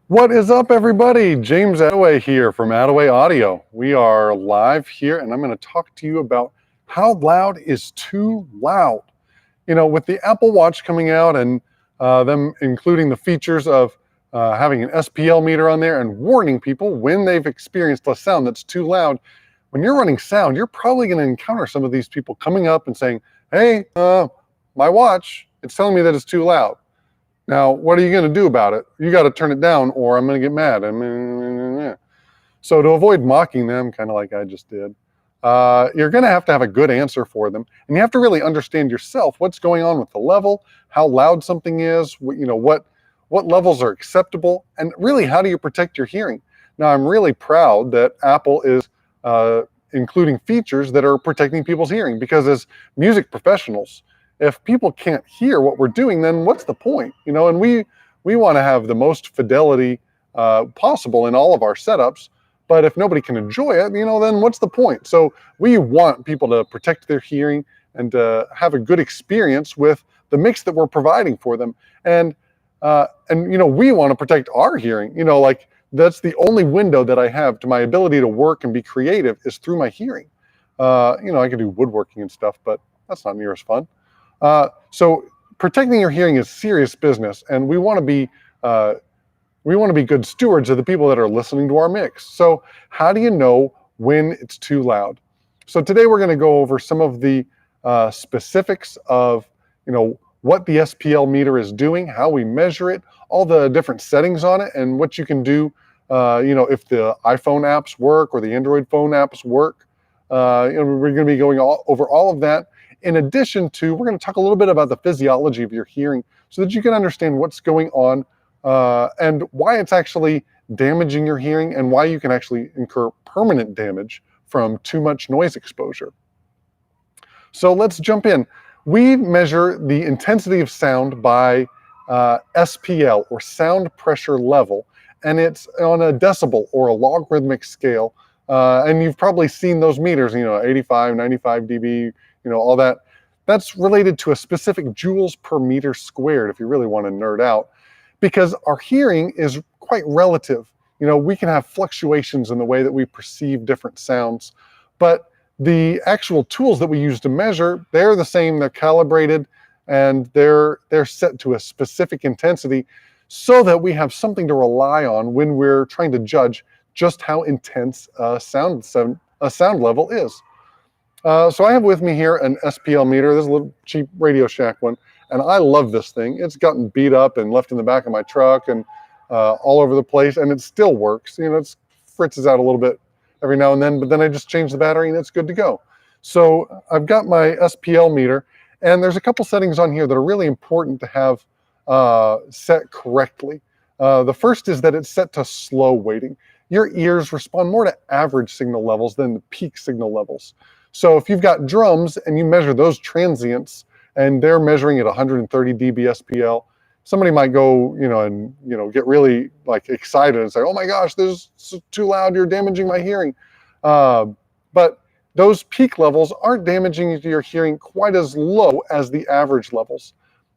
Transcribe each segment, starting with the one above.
What is up, everybody? James Attaway here from Attaway Audio. We are live here, and I'm going to talk to you about how loud is too loud. You know, with the Apple Watch coming out and them including the features of having an SPL meter on there and warning people when they've experienced a sound that's too loud. When you're running sound, you're probably going to encounter some of these people coming up and saying, "Hey, my watch, it's telling me that it's too loud." Now, what are you going to do about it? You got to turn it down, or I'm going to get mad. So to avoid mocking them, kind of like I just did, you're going to have a good answer for them, and you have to really understand yourself what's going on with the level, how loud something is, what levels are acceptable, and really how do you protect your hearing. Now, I'm really proud that Apple is including features that are protecting people's hearing, because as music professionals, if people can't hear what we're doing, then what's the point? And we want to have the most fidelity possible in all of our setups. But if nobody can enjoy it, then what's the point? So we want people to protect their hearing and have a good experience with the mix that we're providing for them. And we want to protect our hearing. Like that's the only window that I have to my ability to work and be creative is through my hearing. I can do woodworking and stuff, but that's not near as fun. So protecting your hearing is serious business, and we want to be good stewards of the people that are listening to our mix. So how do you know when it's too loud? So today we're going to go over some of the specifics of what the SPL meter is doing, how we measure it, all the different settings on it, and what you can do. If the iPhone apps work or the Android phone apps work. We're going to be going over all of that. In addition to, we're going to talk a little bit about the physiology of your hearing so that you can understand what's going on and why it's actually damaging your hearing and why you can actually incur permanent damage from too much noise exposure. So let's jump in. We measure the intensity of sound by SPL, or sound pressure level, and it's on a decibel or a logarithmic scale. And you've probably seen those meters, 85, 95 dB, all that. That's related to a specific joules per meter squared, if you really want to nerd out, because our hearing is quite relative. We can have fluctuations in the way that we perceive different sounds, but the actual tools that we use to measure, they're the same, they're calibrated, and they're set to a specific intensity so that we have something to rely on when we're trying to judge just how intense a sound level is. So I have with me here an SPL meter. This is a little cheap Radio Shack one, and I love this thing. It's gotten beat up and left in the back of my truck and all over the place, and it still works. It fritzes out a little bit every now and then, but then I just change the battery and it's good to go. So I've got my SPL meter, and there's a couple settings on here that are really important to have set correctly. The first is that it's set to slow weighting. Your ears respond more to average signal levels than the peak signal levels. So if you've got drums and you measure those transients and they're measuring at 130 dB SPL, somebody might go, and get really excited and say, "Oh my gosh, this is too loud, you're damaging my hearing." But those peak levels aren't damaging your hearing quite as low as the average levels.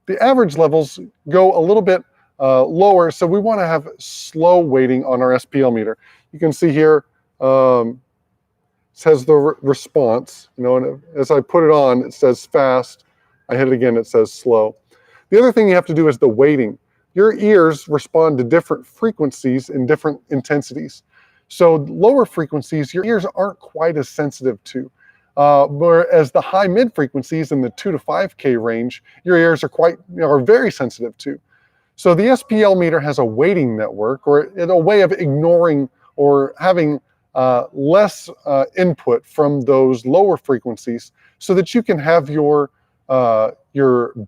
The average levels go a little bit lower, so we want to have slow weighting on our SPL meter. You can see here, it says the response, and as I put it on, it says fast. I hit it again, it says slow. The other thing you have to do is the weighting. Your ears respond to different frequencies in different intensities. So lower frequencies, your ears aren't quite as sensitive to. Whereas the high mid frequencies in the 2 to 5K range, your ears are very sensitive to. So the SPL meter has a weighting network, or a way of ignoring or having less input from those lower frequencies, so that you can have your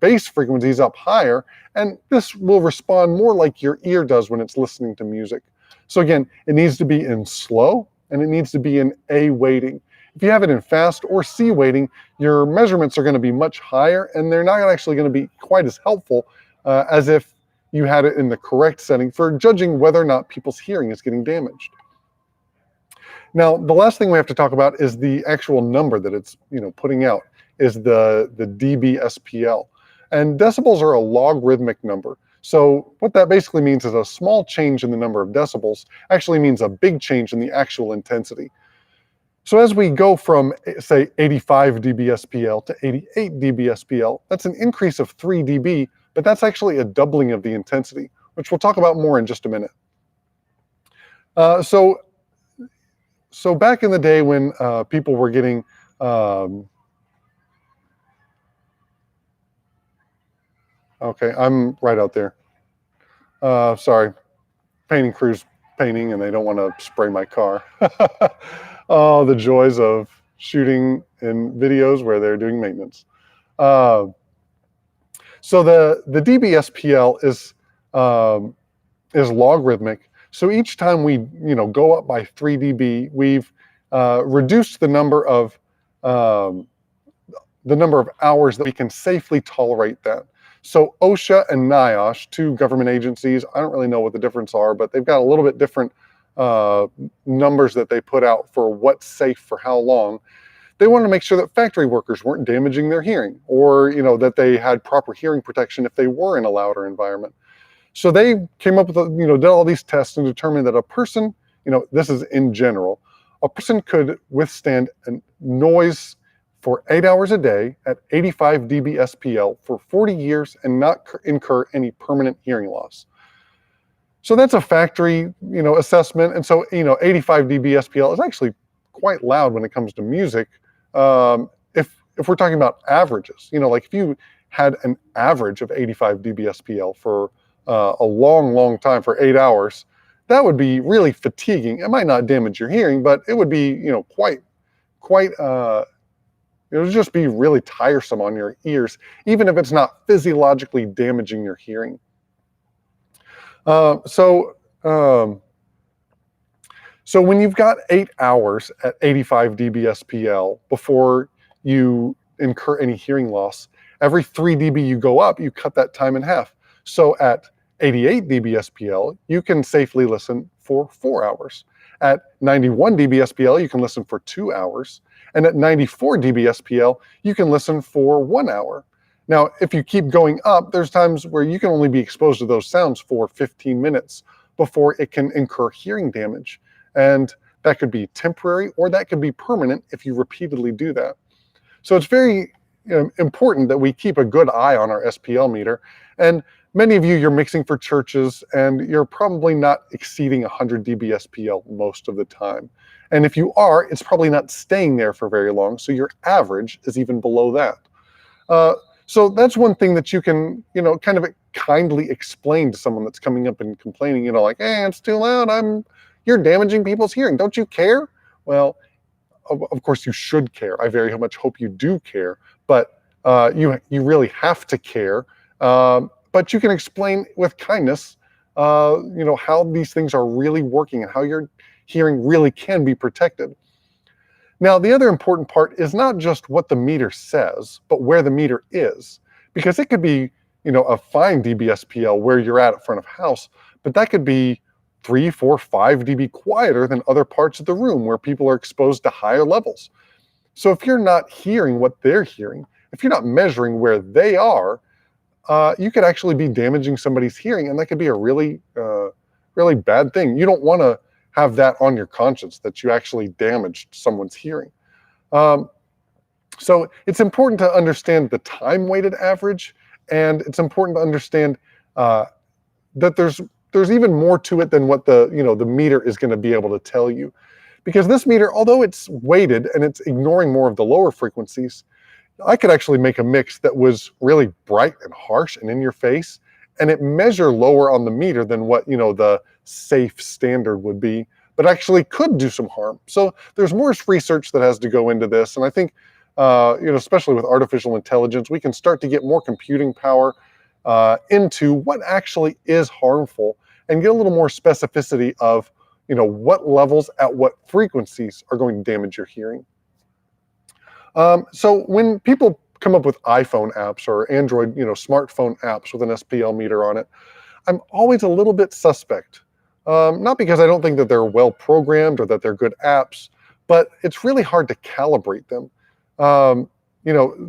bass frequencies up higher, and this will respond more like your ear does when it's listening to music. So again, it needs to be in slow, and it needs to be in A weighting. If you have it in fast or C weighting, your measurements are going to be much higher, and they're not actually going to be quite as helpful as if you had it in the correct setting for judging whether or not people's hearing is getting damaged. Now, the last thing we have to talk about is the actual number that it's putting out, is the dB SPL. And decibels are a logarithmic number. So what that basically means is a small change in the number of decibels actually means a big change in the actual intensity. So as we go from, say, 85 dBSPL to 88 dBSPL, that's an increase of 3 dB, but that's actually a doubling of the intensity, which we'll talk about more in just a minute. So back in the day when people were getting okay, I'm right out there. Sorry, painting crews painting and they don't want to spray my car. Oh, the joys of shooting in videos where they're doing maintenance. So the dBSPL is logarithmic. So each time we go up by 3 dB, we've reduced the number of hours that we can safely tolerate that. So OSHA and NIOSH, two government agencies, I don't really know what the difference are, but they've got a little bit different numbers that they put out for what's safe for how long. They wanted to make sure that factory workers weren't damaging their hearing, or that they had proper hearing protection if they were in a louder environment. So they came up with did all these tests and determined that a person, this is in general, a person could withstand a noise for 8 hours a day at 85 dBSPL for 40 years and not incur any permanent hearing loss. So that's a factory, assessment. And so, 85 dBSPL is actually quite loud when it comes to music. If we're talking about averages, like if you had an average of 85 dBSPL for a long time for 8 hours, that would be really fatiguing. It might not damage your hearing, but it would be, quite it would just be really tiresome on your ears, even if it's not physiologically damaging your hearing. So when you've got 8 hours at 85 dBSPL before you incur any hearing loss, every 3 dB you go up, you cut that time in half. So at 88 dBSPL, you can safely listen for 4 hours. At 91 dBSPL, you can listen for 2 hours. And at 94 dBSPL, you can listen for 1 hour. Now, if you keep going up, there's times where you can only be exposed to those sounds for 15 minutes before it can incur hearing damage. And that could be temporary or that could be permanent if you repeatedly do that. So it's very important that we keep a good eye on our SPL meter. And many of you, you're mixing for churches and you're probably not exceeding 100 dBSPL most of the time. And if you are, it's probably not staying there for very long. So your average is even below that. So that's one thing that you can, kind of kindly explain to someone that's coming up and complaining, like, hey, it's too loud. You're damaging people's hearing. Don't you care? Well, of course you should care. I very much hope you do care, but you really have to care. But you can explain with kindness, how these things are really working and how your hearing really can be protected. Now, the other important part is not just what the meter says, but where the meter is, because it could be, a fine dBSPL where you're at front of house, but that could be 3, 4, 5 dB quieter than other parts of the room where people are exposed to higher levels. So if you're not hearing what they're hearing, if you're not measuring where they are, you could actually be damaging somebody's hearing, and that could be a really, really bad thing. You don't want to have that on your conscience, that you actually damaged someone's hearing. So it's important to understand the time-weighted average, and it's important to understand that there's even more to it than what the meter is going to be able to tell you. Because this meter, although it's weighted and it's ignoring more of the lower frequencies, I could actually make a mix that was really bright and harsh and in your face, and it measure lower on the meter than what the safe standard would be, but actually could do some harm. So there's more research that has to go into this, and I think especially with artificial intelligence, we can start to get more computing power into what actually is harmful and get a little more specificity of what levels at what frequencies are going to damage your hearing. So when people come up with iPhone apps or Android, smartphone apps with an SPL meter on it, I'm always a little bit suspect. Not because I don't think that they're well programmed or that they're good apps, but it's really hard to calibrate them.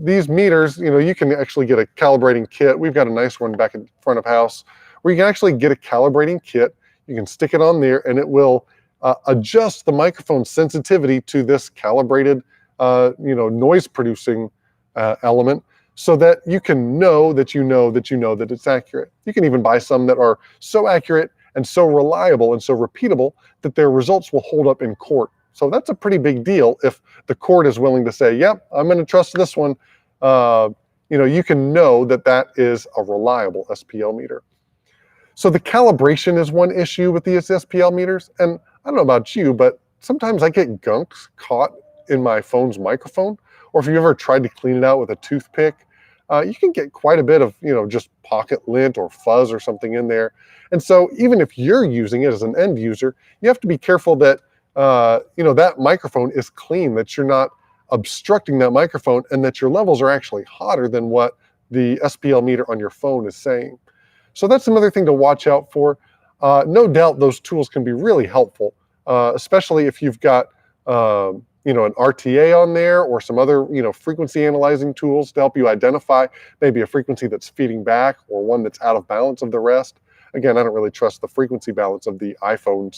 These meters, you can actually get a calibrating kit. We've got a nice one back in front of house. where you can actually get a calibrating kit. You can stick it on there and it will adjust the microphone sensitivity to this calibrated noise producing element, so that you can know that that it's accurate. You can even buy some that are so accurate and so reliable and so repeatable that their results will hold up in court. So that's a pretty big deal if the court is willing to say, yep, I'm going to trust this one. You can know that that is a reliable SPL meter. So the calibration is one issue with these SPL meters. And I don't know about you, but sometimes I get gunks caught in my phone's microphone. Or if you ever tried to clean it out with a toothpick, you can get quite a bit of, just pocket lint or fuzz or something in there. And so even if you're using it as an end user, you have to be careful that, that microphone is clean, that you're not obstructing that microphone, and that your levels are actually hotter than what the SPL meter on your phone is saying. So that's another thing to watch out for. No doubt those tools can be really helpful, especially if you've got an RTA on there or some other frequency analyzing tools to help you identify maybe a frequency that's feeding back or one that's out of balance of the rest. Again, I don't really trust the frequency balance of the iPhone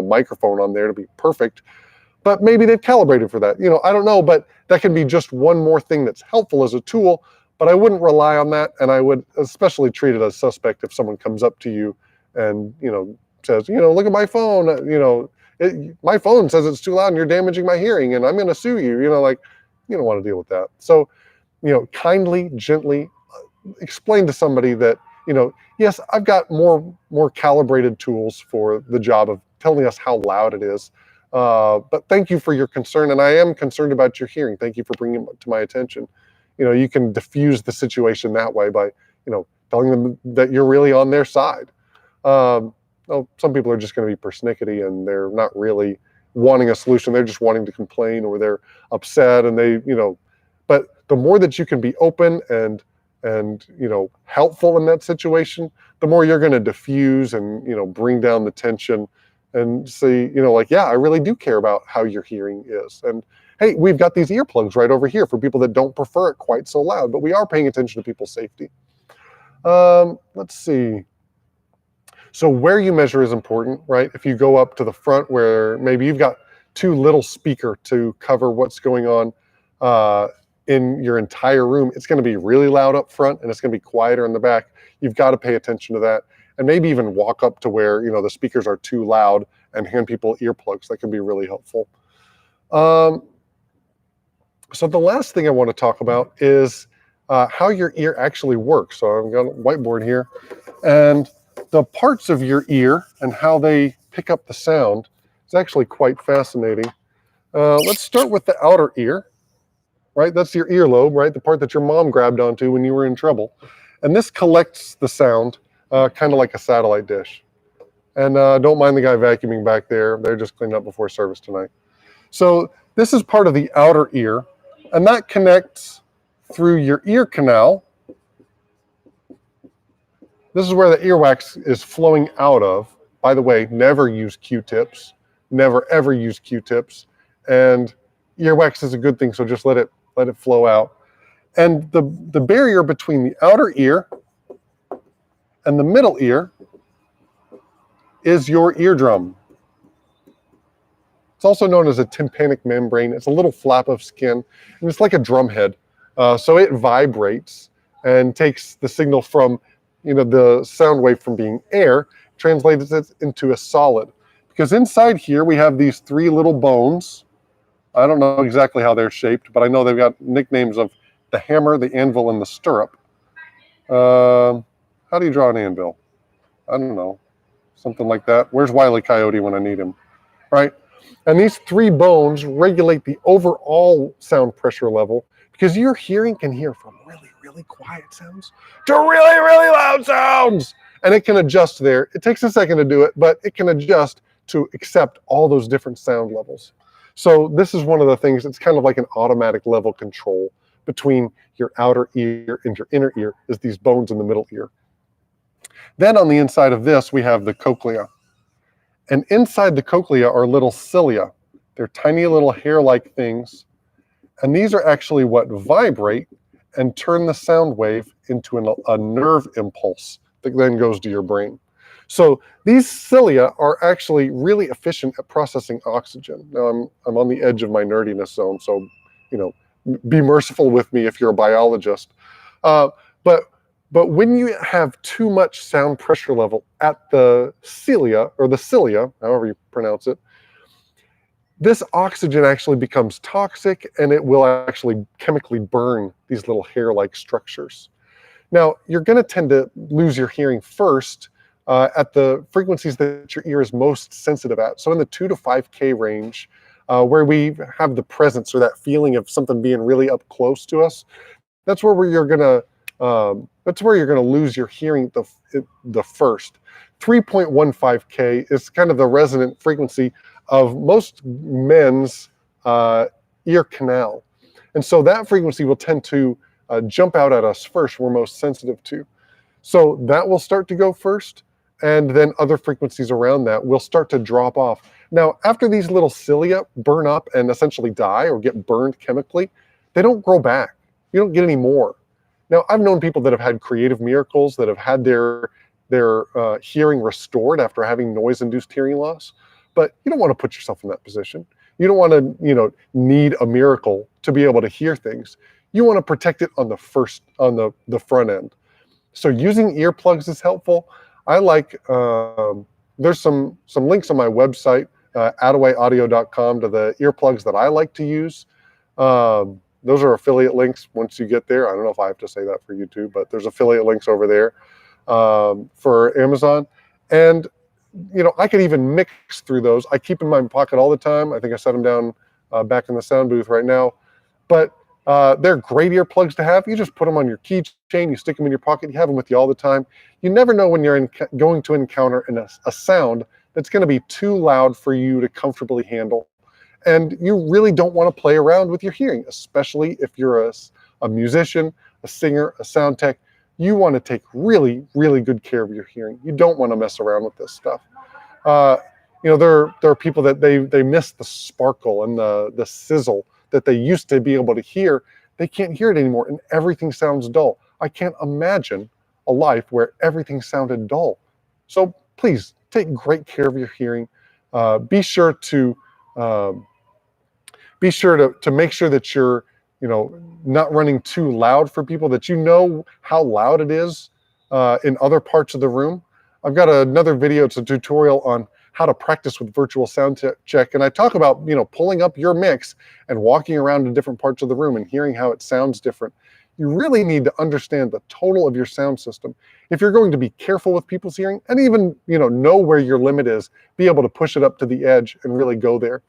microphone on there to be perfect, but maybe they've calibrated for that. I don't know, but that can be just one more thing that's helpful as a tool. But I wouldn't rely on that, and I would especially treat it as suspect if someone comes up to you and says, look at my phone, my phone says it's too loud and you're damaging my hearing and I'm going to sue you. You don't want to deal with that. So, kindly, gently explain to somebody that, yes, I've got more calibrated tools for the job of telling us how loud it is. But thank you for your concern, and I am concerned about your hearing. Thank you for bringing it to my attention. You can diffuse the situation that way by, telling them that you're really on their side. Some people are just going to be persnickety and they're not really wanting a solution. They're just wanting to complain, or they're upset, and but the more that you can be open and helpful in that situation, the more you're going to diffuse and, bring down the tension and say, yeah, I really do care about how your hearing is. And hey, we've got these earplugs right over here for people that don't prefer it quite so loud, but we are paying attention to people's safety. Let's see. So where you measure is important, right? If you go up to the front where maybe you've got too little speaker to cover what's going on in your entire room, it's going to be really loud up front and it's going to be quieter in the back. You've got to pay attention to that, and maybe even walk up to where the speakers are too loud and hand people earplugs. That can be really helpful. So the last thing I want to talk about is how your ear actually works. So I've got a whiteboard here, and the parts of your ear and how they pick up the sound is actually quite fascinating. Let's start with the outer ear, right? That's your earlobe, right? The part that your mom grabbed onto when you were in trouble. And this collects the sound kind of like a satellite dish. And don't mind the guy vacuuming back there. They're just cleaning up before service tonight. So this is part of the outer ear, and that connects through your ear canal. This is where the earwax is flowing out of. By the way, never use Q-tips. Never, ever use Q-tips. And earwax is a good thing, so just let it flow out. And the barrier between the outer ear and the middle ear is your eardrum. It's also known as a tympanic membrane. It's a little flap of skin, and it's like a drum head. So it vibrates and takes the signal from, the sound wave from being air, translates it into a solid. Because inside here we have these three little bones. I don't know exactly how they're shaped, but I know they've got nicknames of the hammer, the anvil, and the stirrup. How do you draw an anvil? I don't know. Something like that. Where's Wile E. Coyote when I need him? Right? And these three bones regulate the overall sound pressure level, because your hearing can hear from really, really quiet sounds to really, really loud sounds. And it can adjust there. It takes a second to do it, but it can adjust to accept all those different sound levels. So this is one of the things, it's kind of like an automatic level control between your outer ear and your inner ear, is these bones in the middle ear. Then on the inside of this, we have the cochlea. And inside the cochlea are little cilia. They're tiny little hair-like things. And these are actually what vibrate and turn the sound wave into a nerve impulse that then goes to your brain. So these cilia are actually really efficient at processing oxygen. Now I'm on the edge of my nerdiness zone, so be merciful with me if you're a biologist. But when you have too much sound pressure level at the cilia, or the cilia, however you pronounce it, this oxygen actually becomes toxic, and it will actually chemically burn these little hair-like structures. Now, you're going to tend to lose your hearing first at the frequencies that your ear is most sensitive at. So in the 2 to 5K range, where we have the presence or that feeling of something being really up close to us, that's where you're going to lose your hearing the first. 3.15K is kind of the resonant frequency of most men's ear canal. And so that frequency will tend to jump out at us first, we're most sensitive to. So that will start to go first, and then other frequencies around that will start to drop off. Now, after these little cilia burn up and essentially die or get burned chemically, they don't grow back. You don't get any more. Now, I've known people that have had creative miracles, that have had their hearing restored after having noise-induced hearing loss, but you don't want to put yourself in that position. You don't want to, need a miracle to be able to hear things. You want to protect it on the front end. So using earplugs is helpful. I like, there's some links on my website, attawayaudio.com, to the earplugs that I like to use. Those are affiliate links once you get there. I don't know if I have to say that for YouTube, but there's affiliate links over there for Amazon. And, I could even mix through those. I keep them in my pocket all the time. I think I set them down back in the sound booth right now. But they're great earplugs to have. You just put them on your keychain, you stick them in your pocket, you have them with you all the time. You never know when you're going to encounter a sound that's going to be too loud for you to comfortably handle. And you really don't want to play around with your hearing, especially if you're a musician, a singer, a sound tech. You want to take really, really good care of your hearing. You don't want to mess around with this stuff. There are people that they miss the sparkle and the sizzle that they used to be able to hear. They can't hear it anymore, and everything sounds dull. I can't imagine a life where everything sounded dull. So please take great care of your hearing. Be sure to make sure that you're not running too loud for people, that you know how loud it is in other parts of the room. I've got another video. It's a tutorial on how to practice with virtual sound check. And I talk about, pulling up your mix and walking around in different parts of the room and hearing how it sounds different. You really need to understand the total of your sound system. If you're going to be careful with people's hearing, and even, know where your limit is, be able to push it up to the edge and really go there.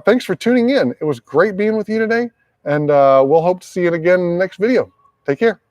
Thanks for tuning in. It was great being with you today, and we'll hope to see you again in the next video. Take care.